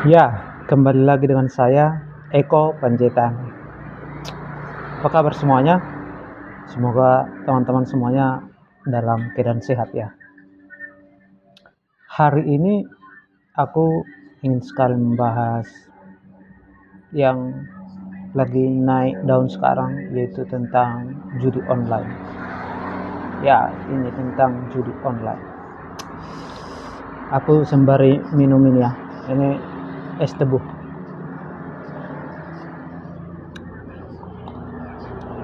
Ya, kembali lagi dengan saya, Eko Panjaitan. Apa kabar semuanya? Semoga teman-teman semuanya dalam keadaan sehat ya. Hari ini aku ingin sekali membahas yang lagi naik daun sekarang, yaitu tentang judi online. Ya, ini tentang judi online. Aku sembari minum ini ya. Ini es tebu.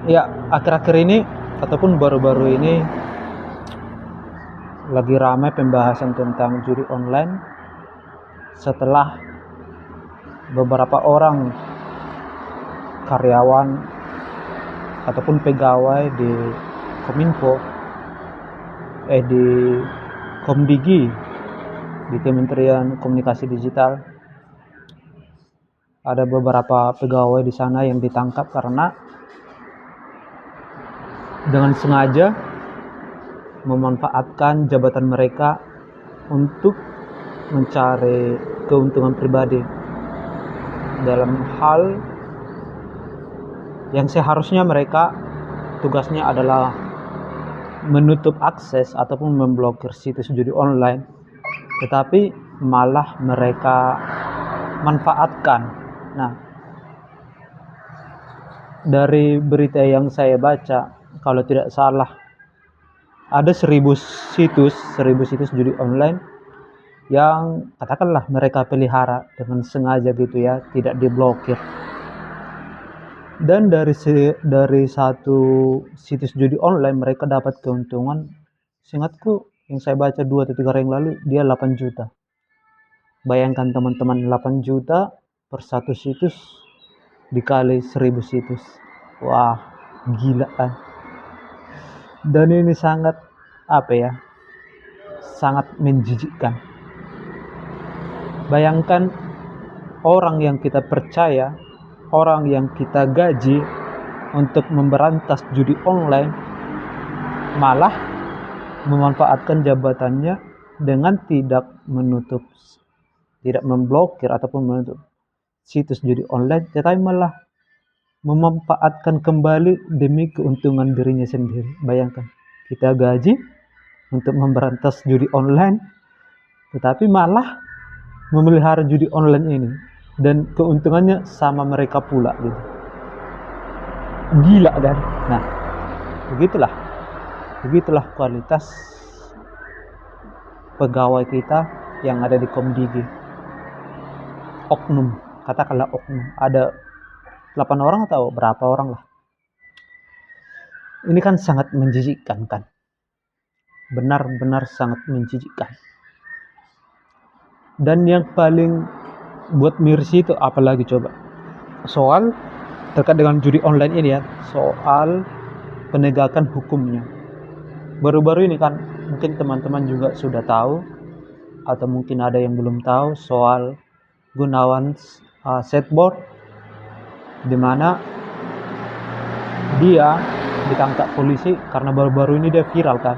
Ya, akhir-akhir ini ataupun baru-baru ini lagi ramai pembahasan tentang judi online setelah beberapa orang karyawan ataupun pegawai di Kominfo di Komdigi, di Kementerian Komunikasi Digital, ada beberapa pegawai di sana yang ditangkap karena dengan sengaja memanfaatkan jabatan mereka untuk mencari keuntungan pribadi dalam hal yang seharusnya mereka tugasnya adalah menutup akses ataupun memblokir situs judi online, tetapi malah mereka manfaatkan. Nah, dari berita yang saya baca, kalau tidak salah ada 1000 situs judi online yang katakanlah mereka pelihara dengan sengaja gitu ya, tidak diblokir. Dan dari satu situs judi online mereka dapat keuntungan, seingatku yang saya baca 2 atau 3 hari yang lalu, dia 8 juta. Bayangkan teman-teman, 8 juta per satu situs dikali 1000 situs. Wah, gila kan. Dan ini sangat sangat menjijikkan. Bayangkan orang yang kita percaya, orang yang kita gaji untuk memberantas judi online, malah memanfaatkan jabatannya dengan tidak memblokir ataupun menutup situs judi online, tetapi malah memanfaatkan kembali demi keuntungan dirinya sendiri. Bayangkan, kita gaji untuk memberantas judi online, tetapi malah memelihara judi online ini, dan keuntungannya sama mereka pula gitu. Gila kan? Nah, begitulah kualitas pegawai kita yang ada di Komdigi. Oknum, katakanlah oknum, ada 8 orang atau berapa orang lah. Ini kan sangat menjijikkan kan, benar-benar sangat menjijikkan. Dan yang paling buat miris itu apalagi coba, soal terkait dengan judi online ini ya, soal penegakan hukumnya. Baru-baru ini kan mungkin teman-teman juga sudah tahu, atau mungkin ada yang belum tahu, soal Gunawan Setboard, di mana dia ditangkap polisi karena baru-baru ini dia viral kan.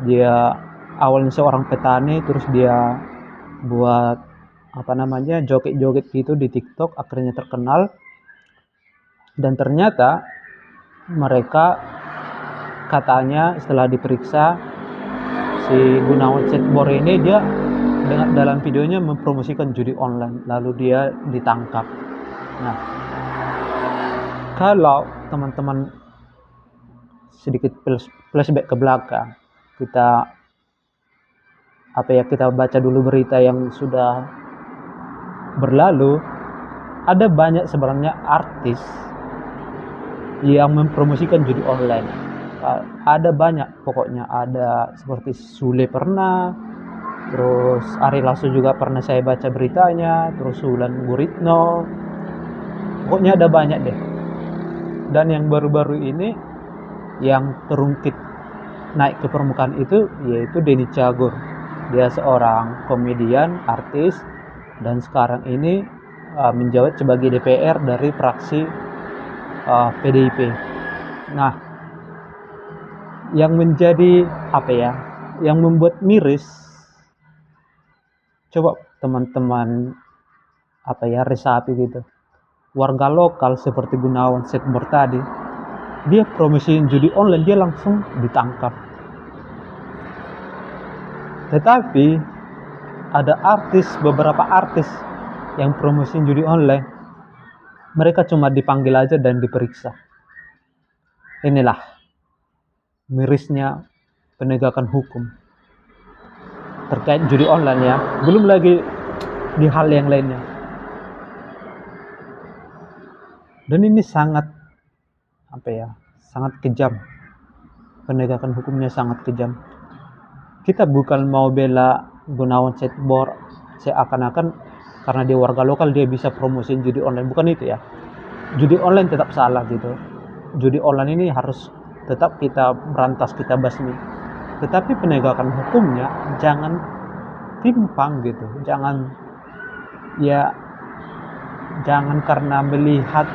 Dia awalnya seorang petani, terus dia buat joget-joget gitu di TikTok, akhirnya terkenal. Dan ternyata mereka katanya setelah diperiksa, si Gunawan Setboard ini dia dalam videonya mempromosikan judi online, lalu dia ditangkap. Nah, kalau teman-teman sedikit flashback ke belakang, kita baca dulu berita yang sudah berlalu, ada banyak sebenarnya artis yang mempromosikan judi online. Ada banyak, pokoknya ada seperti Sule pernah, terus Ari Lasso juga pernah saya baca beritanya, terus Wulan Guritno, pokoknya ada banyak deh. Dan yang baru-baru ini yang terungkit naik ke permukaan itu yaitu Denny Cagur. Dia seorang komedian, artis, dan sekarang ini menjabat sebagai DPR dari fraksi PDIP. Nah, yang menjadi yang membuat miris, coba teman-teman resapi gitu. Warga lokal seperti Gunawan Setbor tadi, dia promosiin judi online, dia langsung ditangkap. Tetapi ada beberapa artis yang promosiin judi online, mereka cuma dipanggil aja dan diperiksa. Inilah mirisnya penegakan hukum terkait judi online ya, belum lagi di hal yang lainnya. Dan ini sangat sangat kejam, penegakan hukumnya sangat kejam. Kita bukan mau bela Gunawan Setbor seakan-akan karena dia warga lokal dia bisa promosiin judi online, bukan itu ya. Judi online tetap salah gitu. Judi online ini harus tetap kita berantas, kita basmi. Tetapi penegakan hukumnya jangan timpang gitu. Jangan karena melihat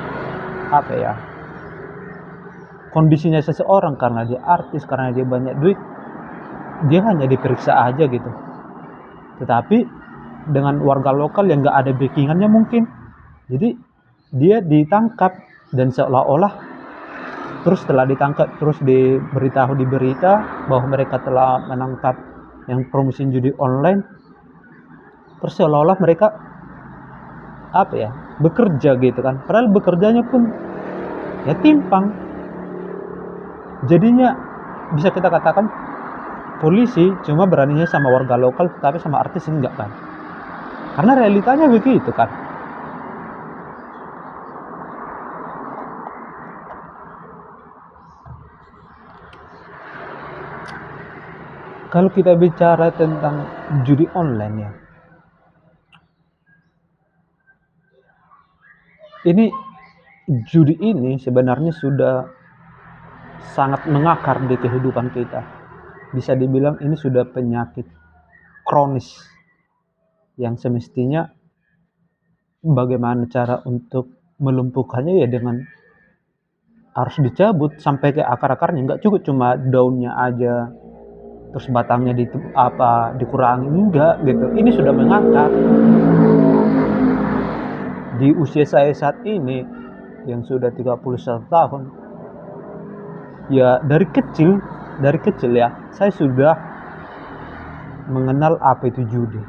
kondisinya seseorang, karena dia artis, karena dia banyak duit, dia hanya diperiksa aja gitu. Tetapi dengan warga lokal yang gak ada backingannya mungkin, jadi dia ditangkap dan seolah-olah terus setelah ditangkap terus diberitahu di berita bahwa mereka telah menangkap yang promosiin judi online, terus seolah-olah mereka bekerja gitu kan, padahal bekerjanya pun ya timpang. Jadinya bisa kita katakan polisi cuma beraninya sama warga lokal, tapi sama artis enggak kan, karena realitanya begitu kan. Kalau kita bicara tentang judi online ya, ini judi ini sebenarnya sudah sangat mengakar di kehidupan kita. Bisa dibilang ini sudah penyakit kronis yang semestinya bagaimana cara untuk melumpuhkannya ya dengan harus dicabut sampai ke akar-akarnya. Enggak cukup cuma daunnya aja terus batangnya dikurangi, enggak gitu. Ini sudah mengakar. Di usia saya saat ini yang sudah 31 tahun, ya dari kecil ya saya sudah mengenal apa itu judi.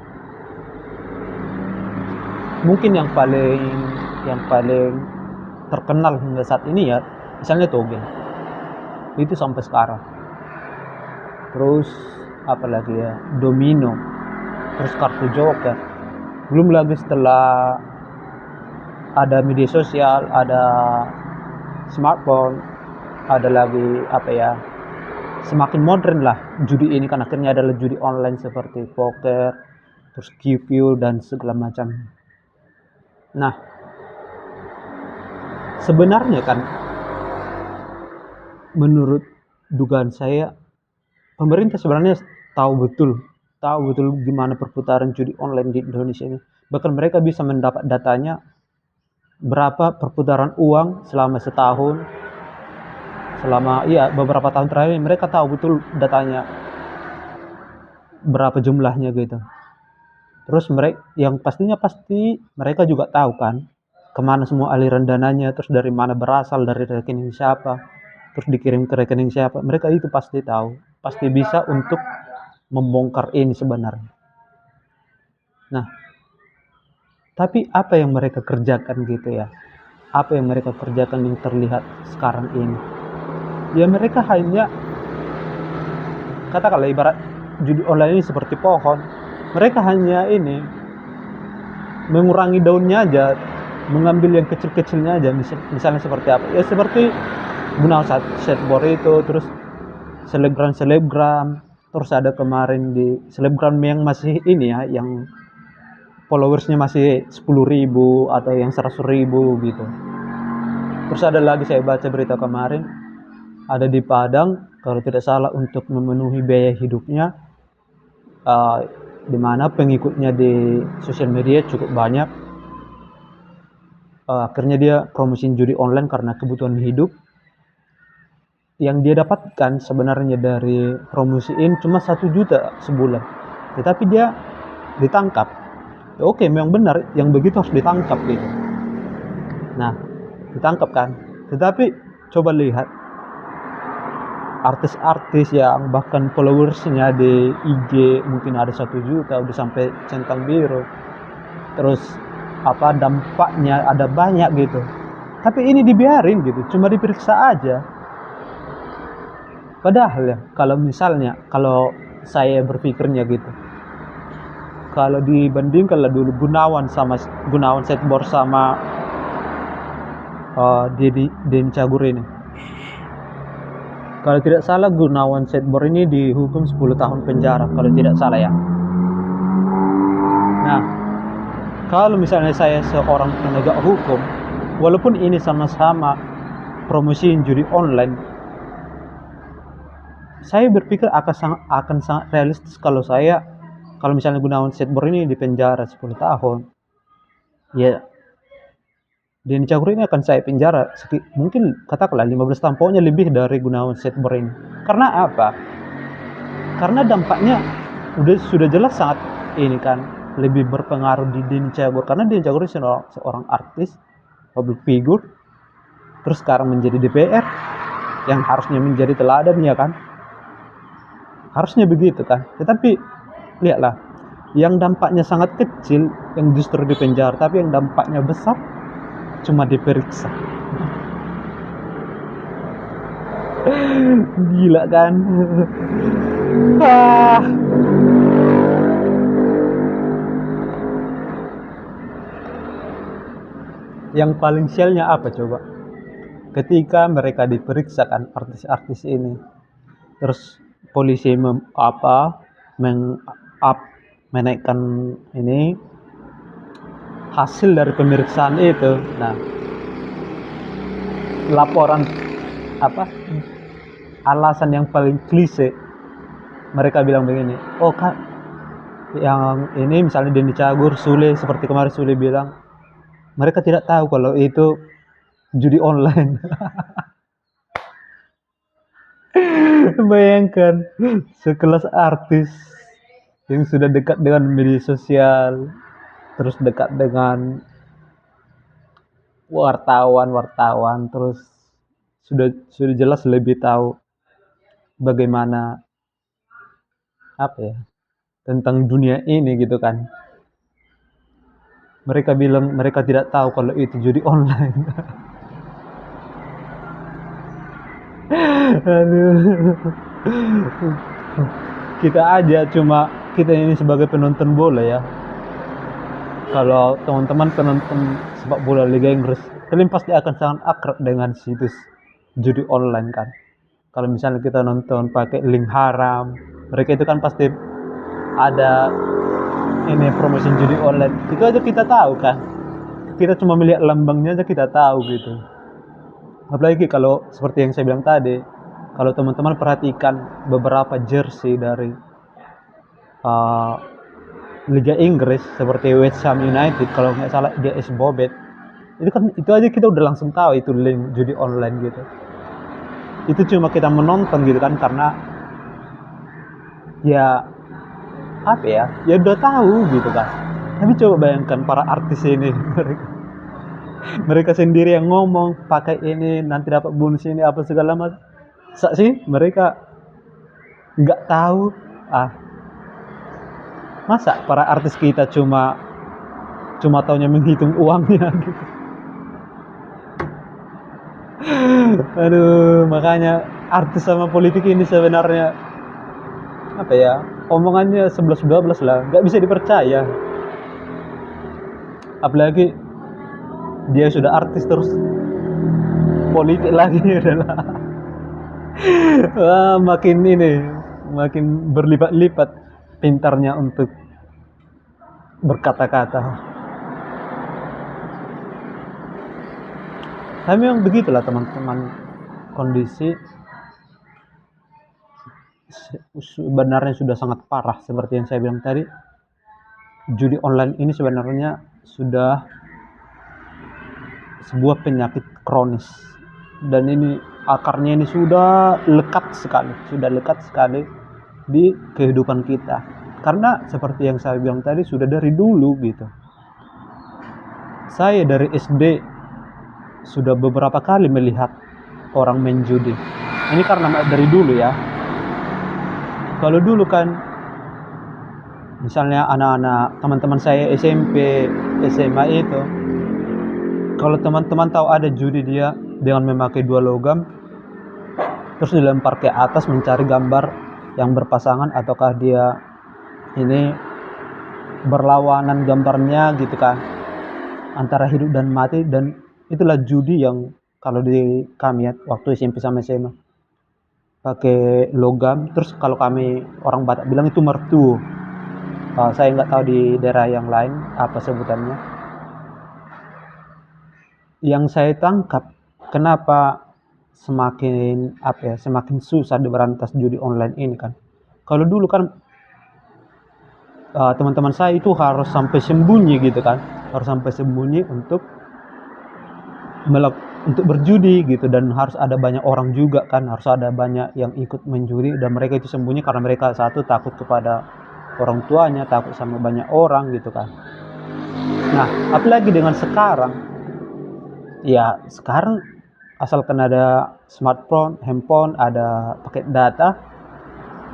Mungkin yang paling terkenal hingga saat ini ya misalnya Togel, itu sampai sekarang. Terus apalagi ya, domino, terus kartu joker. Belum lagi setelah ada media sosial, ada smartphone, ada lagi semakin modern lah judi ini kan, akhirnya adalah judi online seperti poker, terus QQ dan segala macam. Nah, sebenarnya kan menurut dugaan saya, pemerintah sebenarnya tahu betul gimana perputaran judi online di Indonesia ini. Bahkan mereka bisa mendapat datanya berapa perputaran uang selama setahun, beberapa tahun terakhir mereka tahu betul datanya berapa jumlahnya gitu. Terus pasti mereka juga tahu kan kemana semua aliran dananya, terus dari mana berasal, dari rekening siapa, terus dikirim ke rekening siapa. Mereka itu pasti tahu, pasti bisa untuk membongkar ini sebenarnya. Nah, tapi apa yang mereka kerjakan gitu ya, apa yang mereka kerjakan yang terlihat sekarang ini, ya mereka hanya katakanlah ibarat judi online ini seperti pohon, mereka hanya mengurangi daunnya aja, mengambil yang kecil-kecilnya aja. Misalnya seperti apa ya, seperti Gunawan Setbor itu, terus selebgram, terus ada kemarin di selebgram yang masih yang followersnya masih 10.000 atau yang 100.000 gitu. Terus ada lagi saya baca berita kemarin, ada di Padang kalau tidak salah, untuk memenuhi biaya hidupnya, di mana pengikutnya di sosial media cukup banyak, akhirnya dia promosiin judi online karena kebutuhan hidup. Yang dia dapatkan sebenarnya dari promosiin cuma 1 juta sebulan, tetapi dia ditangkap Ya oke, memang benar yang begitu harus ditangkap gitu. Nah, ditangkap kan. Tetapi coba lihat artis-artis yang bahkan followersnya di IG mungkin ada 1 juta, udah sampai centang biru. Terus dampaknya ada banyak gitu. Tapi ini dibiarin gitu, cuma diperiksa aja. Padahal ya, kalau saya berpikirnya gitu, kalau dibandingkan lah dulu Gunawan Setbor sama Denny Cagur ini. Kalau tidak salah Gunawan Setbor ini dihukum 10 tahun penjara kalau tidak salah ya. Nah, kalau misalnya saya seorang penegak hukum, walaupun ini sama-sama promosiin judi online, saya berpikir akan sangat realistis kalau misalnya Gunawan Setbor ini di penjara 10 tahun. Ya, Denny Cagur ini akan saya penjara mungkin katakanlah 15 tahun, pokoknya lebih dari Gunawan Setbor ini. Karena apa? Karena dampaknya sudah jelas sangat ini kan, lebih berpengaruh di Denny Cagur, karena Denny Cagur seorang artis, public figure, terus sekarang menjadi DPR yang harusnya menjadi teladan ya kan, harusnya begitu kan. Tetapi lihatlah, yang dampaknya sangat kecil yang justru di penjara, tapi yang dampaknya besar cuma diperiksa. Gila kan. Yang paling sialnya apa coba? Ketika mereka diperiksa kan, artis-artis ini, terus polisi menaikkan ini hasil dari pemeriksaan itu. Nah, laporan alasan yang paling klise, mereka bilang begini, oh kak, yang ini misalnya Denny Cagur, Sule, seperti kemarin Sule bilang, mereka tidak tahu kalau itu judi online. Bayangkan, sekelas artis yang sudah dekat dengan media sosial, terus dekat dengan wartawan, terus sudah jelas lebih tahu bagaimana tentang dunia ini gitu kan. Mereka bilang mereka tidak tahu kalau itu judi online. Aduh. Kita ini sebagai penonton bola ya. Kalau teman-teman penonton sepak bola Liga Inggris, kalian pasti akan sangat akrab dengan situs judi online kan. Kalau misalnya kita nonton pakai link haram, mereka itu kan pasti ada ini promosi judi online. Itu aja kita tahu kan. Kita cuma melihat lambangnya aja kita tahu gitu. Apalagi kalau seperti yang saya bilang tadi, kalau teman-teman perhatikan beberapa jersey dari Liga Inggris seperti West Ham United, kalau nggak salah GS Bobet, itu aja kita udah langsung tahu itu link judi online gitu. Itu cuma kita menonton gitu kan, karena ya udah tahu gitu kan. Tapi coba bayangkan para artis ini, mereka sendiri yang ngomong pakai ini nanti dapat bonus ini apa segala macam. Sih mereka nggak tahu. Masa para artis kita cuma taunya menghitung uangnya gitu. Aduh, makanya artis sama politik ini sebenarnya omongannya 11-12 lah, nggak bisa dipercaya. Apalagi dia sudah artis terus politik lagi adalah makin berlipat-lipat pintarnya untuk berkata-kata. Tapi memang begitulah teman-teman, kondisi sebenarnya sudah sangat parah. Seperti yang saya bilang tadi, judi online ini sebenarnya sudah sebuah penyakit kronis, dan ini akarnya ini sudah lekat sekali di kehidupan kita. Karena seperti yang saya bilang tadi, sudah dari dulu gitu. Saya dari SD sudah beberapa kali melihat orang main judi. Ini karena dari dulu ya. Kalau dulu kan misalnya anak-anak teman-teman saya SMP, SMA itu, kalau teman-teman tahu ada judi, dia dengan memakai 2 logam terus dilempar ke atas mencari gambar yang berpasangan, ataukah dia ini berlawanan gambarnya gitu kan, antara hidup dan mati. Dan itulah judi yang kalau di kami ya waktu SMP sama SMA pakai logam. Terus kalau kami orang Batak bilang itu mertu. Saya nggak tahu di daerah yang lain apa sebutannya. Yang saya tangkap, kenapa semakin susah diberantas judi online ini kan. Kalau dulu kan teman-teman saya itu harus sampai sembunyi gitu kan, harus sampai sembunyi untuk berjudi gitu, dan harus ada banyak orang juga kan, harus ada banyak yang ikut menjudi, dan mereka itu sembunyi karena mereka satu takut kepada orang tuanya, takut sama banyak orang gitu kan. Nah, apalagi dengan sekarang, ya sekarang asalkan ada smartphone, handphone, ada paket data,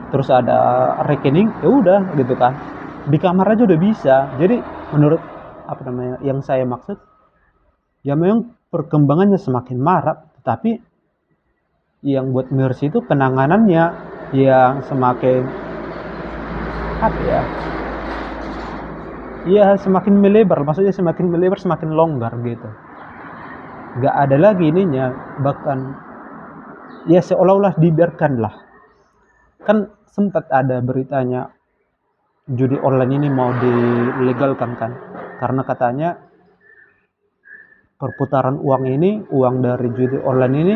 terus ada rekening, ya udah gitu kan, di kamar aja udah bisa. Jadi menurut yang saya maksud, ya memang perkembangannya semakin marak, tapi yang buat MERS itu penanganannya yang semakin semakin melebar, maksudnya semakin melebar, semakin longgar gitu. Gak ada lagi ininya, bahkan ya seolah-olah dibiarkan lah. Kan sempat ada beritanya judi online ini mau dilegalkan kan, karena katanya perputaran uang dari judi online ini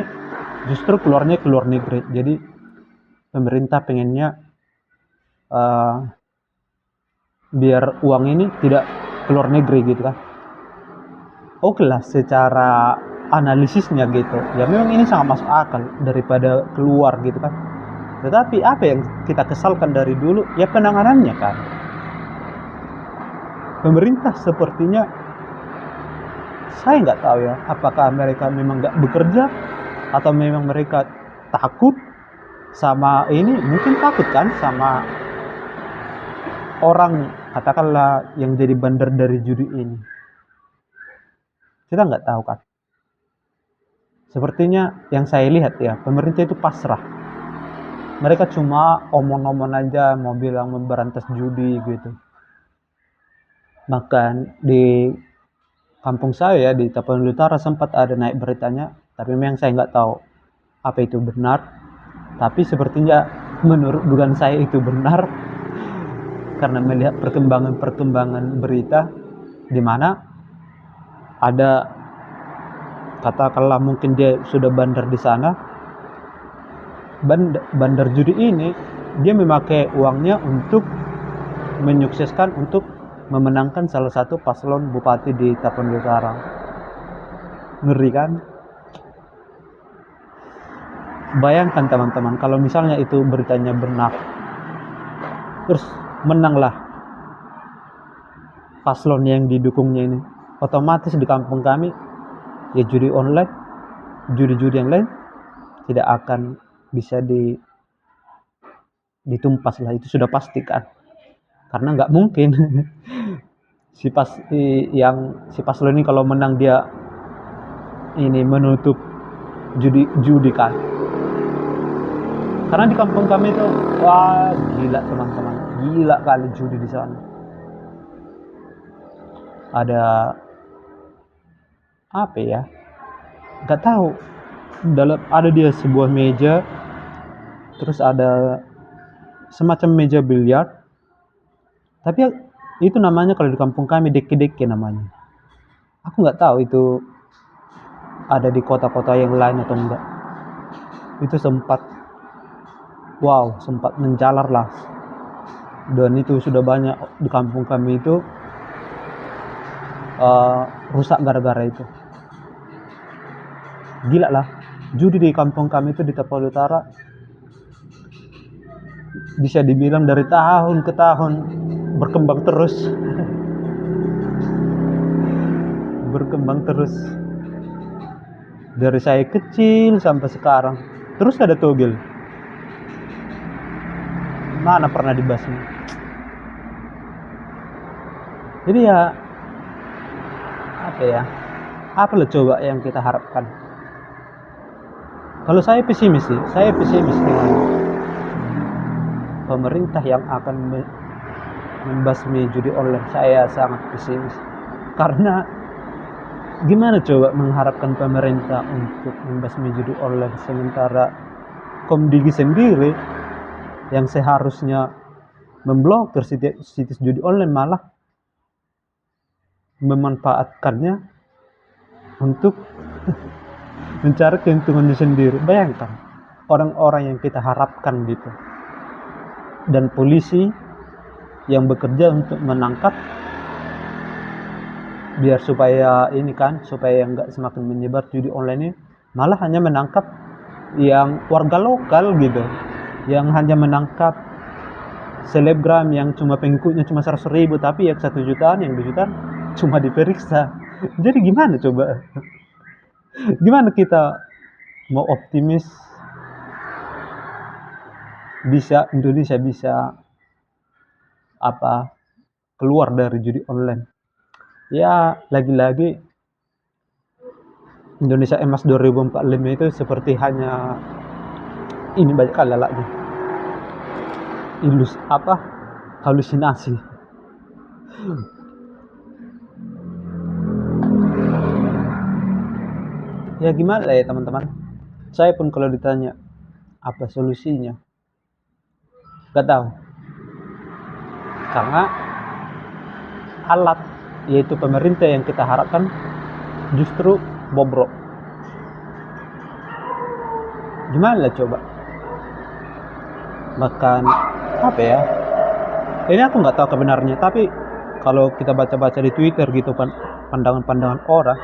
justru keluarnya ke luar negeri. Jadi pemerintah pengennya biar uang ini tidak keluar negeri gitu kan. Oke lah, secara analisisnya gitu ya memang ini sangat masuk akal daripada keluar gitu kan. Tetapi apa yang kita kesalkan dari dulu ya penanganannya kan. Pemerintah sepertinya, saya nggak tahu ya, apakah mereka memang nggak bekerja atau memang mereka takut sama ini, mungkin takut kan sama orang katakanlah yang jadi bandar dari judi ini. Kita nggak tahu kan. Sepertinya yang saya lihat ya, pemerintah itu pasrah. Mereka cuma omong-omong aja mau bilang memberantas judi gitu. Bahkan di kampung saya di Tapanuli Utara sempat ada naik beritanya, tapi memang saya nggak tahu apa itu benar. Tapi sepertinya menurut dugaan saya itu benar, karena melihat perkembangan berita di mana ada katakanlah mungkin dia sudah bandar di sana. Bandar judi ini dia memakai uangnya untuk menyukseskan untuk memenangkan salah satu paslon bupati di Tapanuli Utara. Ngeri kan? Bayangkan teman-teman, kalau misalnya itu beritanya benar, terus menanglah paslon yang didukungnya ini, otomatis di kampung kami ya judi online, judi-judi yang lain tidak akan bisa ditumpas lah, itu sudah pasti kan. Karena nggak mungkin si paslon ini kalau menang dia ini menutup judi kan. Karena di kampung kami itu wah gila teman-teman, gila kali judi di sana. Ada apa ya? Nggak tahu. Ada dia sebuah meja, terus ada semacam meja biliar. Tapi itu namanya kalau di kampung kami deke-deke namanya. Aku nggak tahu itu ada di kota-kota yang lain atau enggak. Itu sempat menjalar lah. Dan itu sudah banyak di kampung kami itu rusak gara-gara itu. Gila lah, judi di kampung kami itu di Tapanuli Utara bisa dibilang dari tahun ke tahun berkembang terus. Berkembang terus dari saya kecil sampai sekarang terus ada togel, mana pernah dibasmi. Jadi ya apa lo coba yang kita harapkan. Kalau saya pesimis sih, saya pesimis dengan pemerintah yang akan membasmi judi online. Saya sangat pesimis karena gimana coba mengharapkan pemerintah untuk membasmi judi online sementara Komdigi sendiri yang seharusnya memblokir situs judi online malah memanfaatkannya untuk mencari keuntungannya sendiri. Bayangkan orang-orang yang kita harapkan gitu, dan polisi yang bekerja untuk menangkap biar supaya nggak semakin menyebar judi online ini, malah hanya menangkap yang warga lokal gitu, yang hanya menangkap selebgram yang cuma pengikutnya cuma 100.000 tapi yang 1 jutaan, yang 2 jutaan cuma diperiksa. Jadi gimana coba, gimana kita mau optimis Indonesia bisa keluar dari judi online. Ya lagi-lagi Indonesia Emas 2045 itu seperti hanya ini banyak lagi halusinasi. Ya gimana ya teman-teman, saya pun kalau ditanya apa solusinya gak tahu, karena alat yaitu pemerintah yang kita harapkan justru bobrok. Gimana coba, bahkan ini aku nggak tahu kebenarnya, tapi kalau kita baca-baca di Twitter gitu pandangan-pandangan orang,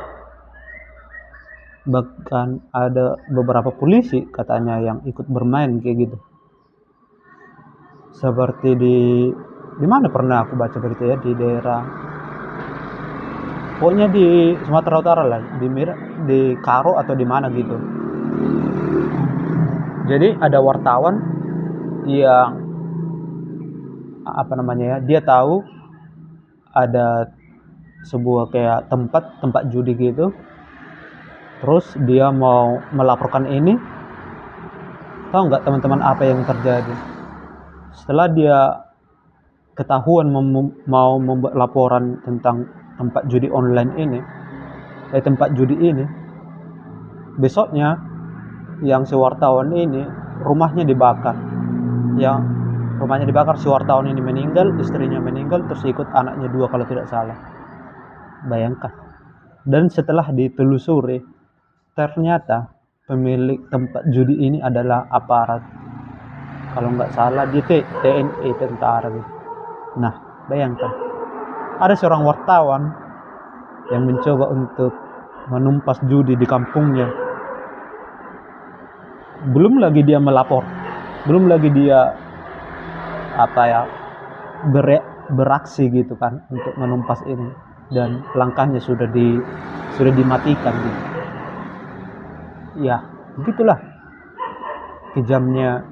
bahkan ada beberapa polisi katanya yang ikut bermain kayak gitu. Seperti di mana pernah aku baca berita ya, di daerah pokoknya di Sumatera Utara lah, di Karo atau di mana gitu. Jadi ada wartawan yang dia tahu ada sebuah kayak tempat judi gitu, terus dia mau melaporkan ini. Tahu nggak teman-teman apa yang terjadi setelah dia ketahuan mau membuat laporan tentang tempat judi ini? Besoknya yang si wartawan ini rumahnya dibakar. Si wartawan ini meninggal, istrinya meninggal, terus ikut anaknya 2 kalau tidak salah. Bayangkan. Dan setelah ditelusuri, ternyata pemilik tempat judi ini adalah aparat, kalau nggak salah dia TNI, tentara gitu. Nah, bayangkan ada seorang wartawan yang mencoba untuk menumpas judi di kampungnya. Belum lagi dia melapor, belum lagi dia beraksi gitu kan untuk menumpas ini, dan langkahnya sudah dimatikan gitu. Ya begitulah kejamnya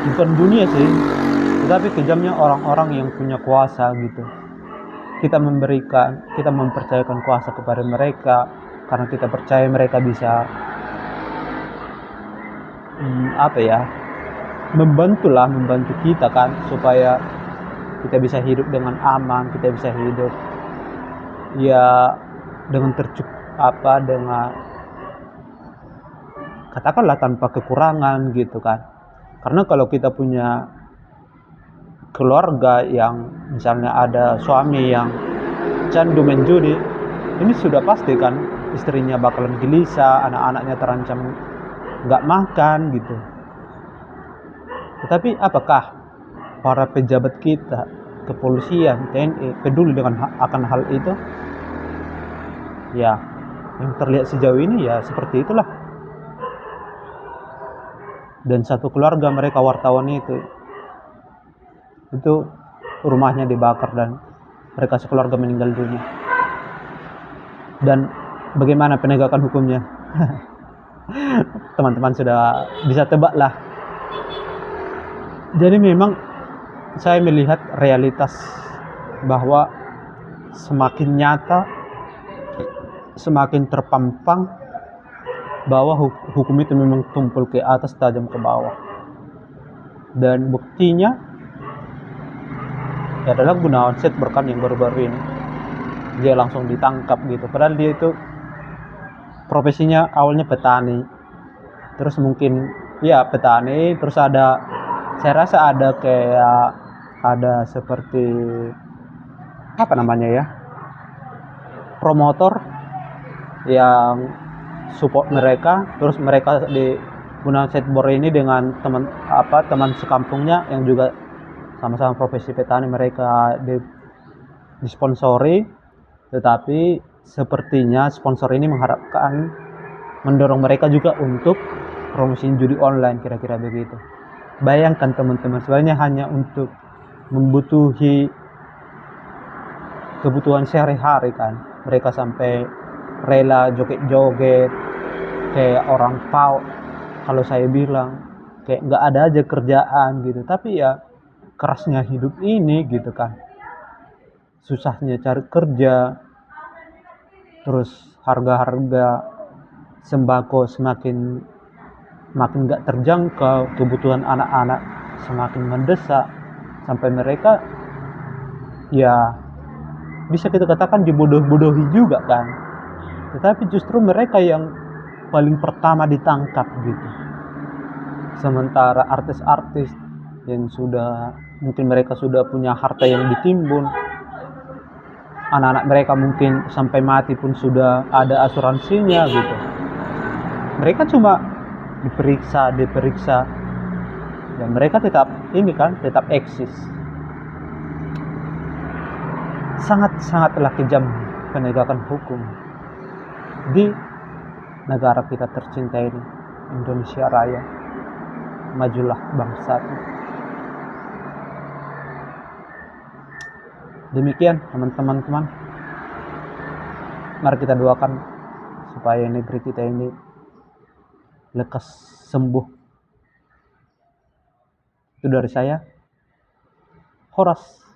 bukan dunia sih, tetapi kejamnya orang-orang yang punya kuasa gitu. Kita mempercayakan kuasa kepada mereka karena kita percaya mereka bisa membantu kita kan, supaya kita bisa hidup dengan aman, kita bisa hidup ya dengan dengan katakanlah tanpa kekurangan gitu kan. Karena kalau kita punya keluarga yang misalnya ada suami yang candu main judi, ini sudah pasti kan istrinya bakalan gelisah, anak-anaknya terancam nggak makan gitu. Tetapi apakah para pejabat kita, kepolisian, TNI peduli akan hal itu? Ya, yang terlihat sejauh ini ya seperti itulah. dan satu keluarga mereka wartawan itu rumahnya dibakar dan mereka sekeluarga meninggal dunia. Dan bagaimana penegakan hukumnya? Teman-teman sudah bisa tebak lah. Jadi memang saya melihat realitas bahwa semakin nyata, semakin terpampang bahwa hukum itu memang tumpul ke atas, tajam ke bawah. Dan buktinya adalah Gunawan Setberkan yang baru-baru ini dia langsung ditangkap gitu. Padahal dia itu profesinya awalnya petani, terus mungkin ya petani, terus saya rasa ada seperti apa namanya ya, promotor yang support mereka, terus mereka di Gunawan Setbor ini dengan teman sekampungnya yang juga sama-sama profesi petani, mereka disponsori, tetapi sepertinya sponsor ini mengharapkan mendorong mereka juga untuk promosi judi online, kira-kira begitu. Bayangkan teman-teman, sebenarnya hanya untuk membutuhi kebutuhan sehari-hari kan, mereka sampai rela joget-joget kayak orang pau. Kalau saya bilang kayak nggak ada aja kerjaan gitu, tapi ya kerasnya hidup ini gitu kan, susahnya cari kerja, terus harga-harga sembako semakin nggak terjangkau, kebutuhan anak-anak semakin mendesak, sampai mereka ya bisa kita katakan dibodoh-bodohi juga kan. Tetapi justru mereka yang paling pertama ditangkap gitu. Sementara artis-artis yang mungkin mereka sudah punya harta yang ditimbun, anak-anak mereka mungkin sampai mati pun sudah ada asuransinya gitu. Mereka cuma diperiksa dan mereka tetap eksis. Sangatlah kejam penegakan hukum di negara kita tercinta ini, Indonesia Raya. Majulah bangsa. Demikian teman-teman, mari kita doakan supaya negeri kita ini lekas sembuh. Itu dari saya, Horas.